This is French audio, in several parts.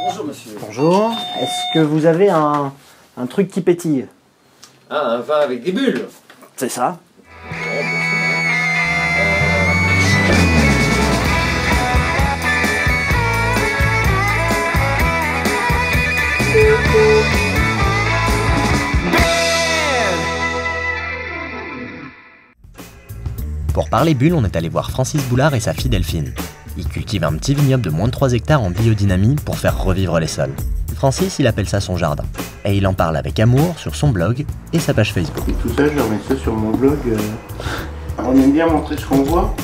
Bonjour monsieur. Bonjour. Est-ce que vous avez un truc qui pétille? Ah, un vin avec des bulles. C'est ça. Pour parler bulles, on est allé voir Francis Boulard et sa fille Delphine. Ils cultivent un petit vignoble de moins de 3 hectares en biodynamie pour faire revivre les sols. Francis, il appelle ça son jardin. Et il en parle avec amour sur son blog et sa page Facebook. Et tout ça, je remets ça sur mon blog. On aime bien montrer ce qu'on voit.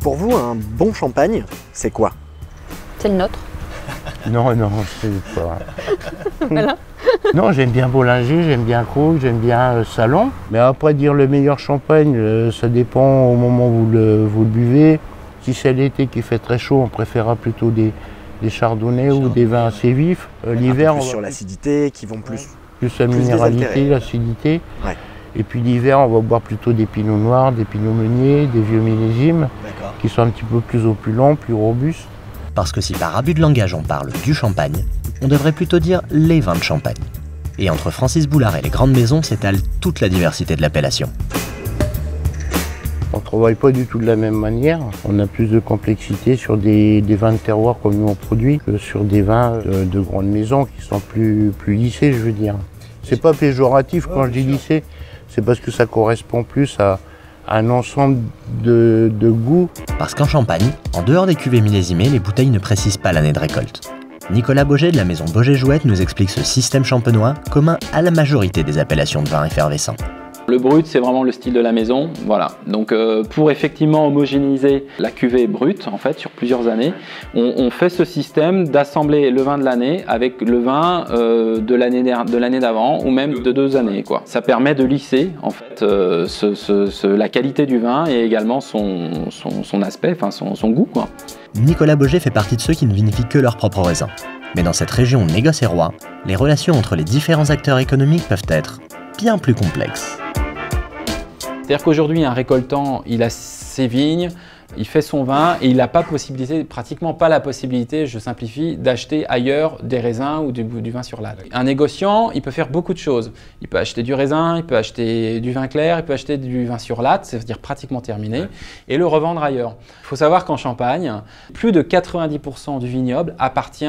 Pour vous, un bon champagne, c'est quoi? C'est le nôtre. Non, c'est pas... Voilà. Non, j'aime bien Bollinger, j'aime bien Krug, j'aime bien Salon. Mais après, dire le meilleur champagne, ça dépend au moment où vous le buvez. Si c'est l'été qui fait très chaud, on préférera plutôt des chardonnays ou des vins assez vifs. L'hiver, on va sur l'acidité, qui vont plus la minéralité, l'acidité. Ouais. Et puis l'hiver, on va boire plutôt des pinots noirs, des pinots meuniers, des vieux millésimes, qui sont un petit peu plus opulents, plus robustes. Parce que si par abus de langage on parle du champagne, on devrait plutôt dire les vins de champagne. Et entre Francis Boulard et les grandes maisons s'étale toute la diversité de l'appellation. On ne travaille pas du tout de la même manière. On a plus de complexité sur des vins de terroir comme nous on produit que sur des vins de grandes maisons qui sont plus lissés, je veux dire. C'est pas péjoratif quand je dis lissé, c'est parce que ça correspond plus à un ensemble de goûts. Parce qu'en Champagne, en dehors des cuvées millésimées, les bouteilles ne précisent pas l'année de récolte. Nicolas Boget de la maison Boget-Jouette nous explique ce système champenois commun à la majorité des appellations de vins effervescents. Le brut, c'est vraiment le style de la maison, voilà. Donc pour effectivement homogénéiser la cuvée brute, en fait, sur plusieurs années, on fait ce système d'assembler le vin de l'année avec le vin de l'année d'avant ou même de 2 années, quoi. Ça permet de lisser, en fait, la qualité du vin et également son aspect, enfin son goût, quoi. Nicolas Boget fait partie de ceux qui ne vinifient que leurs propres raisins. Mais dans cette région négoce et roi, les relations entre les différents acteurs économiques peuvent être bien plus complexes. C'est-à-dire qu'aujourd'hui, un récoltant, il a ses vignes, il fait son vin et il n'a pas possibilité, pratiquement pas la possibilité, je simplifie, d'acheter ailleurs des raisins ou du vin sur latte. Un négociant, il peut faire beaucoup de choses. Il peut acheter du raisin, il peut acheter du vin clair, il peut acheter du vin sur latte, c'est-à-dire pratiquement terminé, et le revendre ailleurs. Il faut savoir qu'en Champagne, plus de 90% du vignoble appartient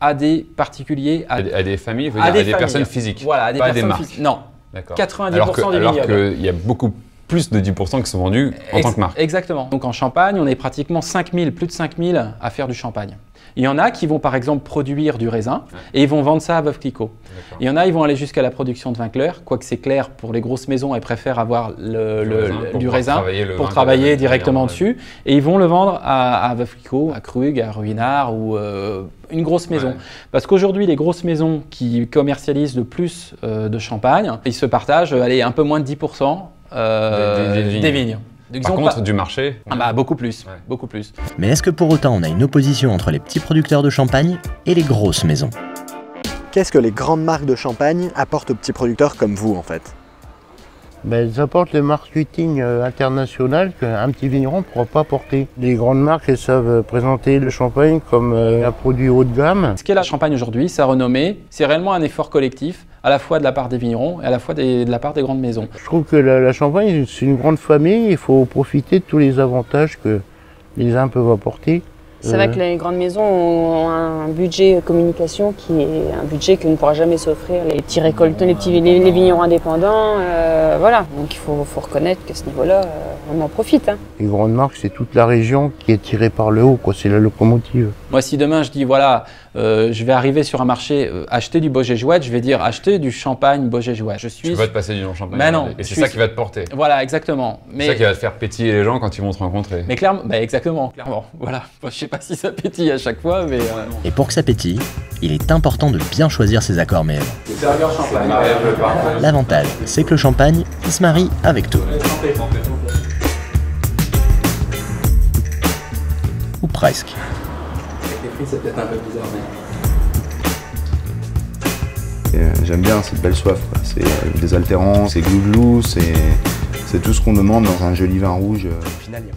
à des particuliers, à des familles, à des personnes physiques, voilà, à des pas personnes des marques. physiques. Non, 90% du vignoble. Alors qu'il y a beaucoup plus de 10% qui sont vendus en tant que marque. Exactement. Donc en Champagne, on est pratiquement plus de 5000 à faire du champagne. Il y en a qui vont par exemple produire du raisin et ils vont vendre ça à Veuve Clicquot. Il y en a, ils vont aller jusqu'à la production de vin clair, quoique c'est clair pour les grosses maisons, elles préfèrent avoir du raisin pour travailler directement dessus. Et ils vont le vendre à Veuve Clicquot, à Krug, à Ruinart ou une grosse maison. Parce qu'aujourd'hui, les grosses maisons qui commercialisent le plus de champagne, ils se partagent un peu moins de 10% des vignes. Par contre, du marché, beaucoup plus. Mais est-ce que pour autant on a une opposition entre les petits producteurs de champagne et les grosses maisons? Qu'est-ce que les grandes marques de champagne apportent aux petits producteurs comme vous en fait? Elles apportent le marketing international qu'un petit vigneron ne pourra pas apporter. Les grandes marques, elles savent présenter le champagne comme un produit haut de gamme. Ce qu'est la Champagne aujourd'hui, sa renommée, c'est réellement un effort collectif, à la fois de la part des vignerons et à la fois de la part des grandes maisons. Je trouve que la Champagne, c'est une grande famille, il faut profiter de tous les avantages que les uns peuvent apporter. C'est vrai que les grandes maisons ont un budget communication qui est un budget que ne pourra jamais s'offrir les petits récoltants, les vignerons indépendants. Voilà, donc il faut reconnaître qu'à ce niveau-là, on en profite. Les grandes marques, c'est toute la région qui est tirée par le haut, c'est la locomotive. Moi, si demain je dis voilà, je vais arriver sur un marché, acheter du Boget-Jouette, je vais dire acheter du champagne Boget-Jouette. Tu vas te passer du non-champagne. Mais non, et c'est ça qui va te porter. Voilà, exactement. C'est ça qui va te faire pétiller les gens quand ils vont te rencontrer. Mais clairement, exactement. Voilà. Je sais pas si ça pétille à chaque fois, mais. Et pour que ça pétille, il est important de bien choisir ses accords méandres. L'avantage, c'est que le champagne, il se marie avec tout. Ou presque. Avec les fruits, c'est peut-être un peu bizarre, mais... J'aime bien cette belle soif, c'est désaltérant, c'est glouglou, c'est tout ce qu'on demande dans un joli vin rouge. Finalement.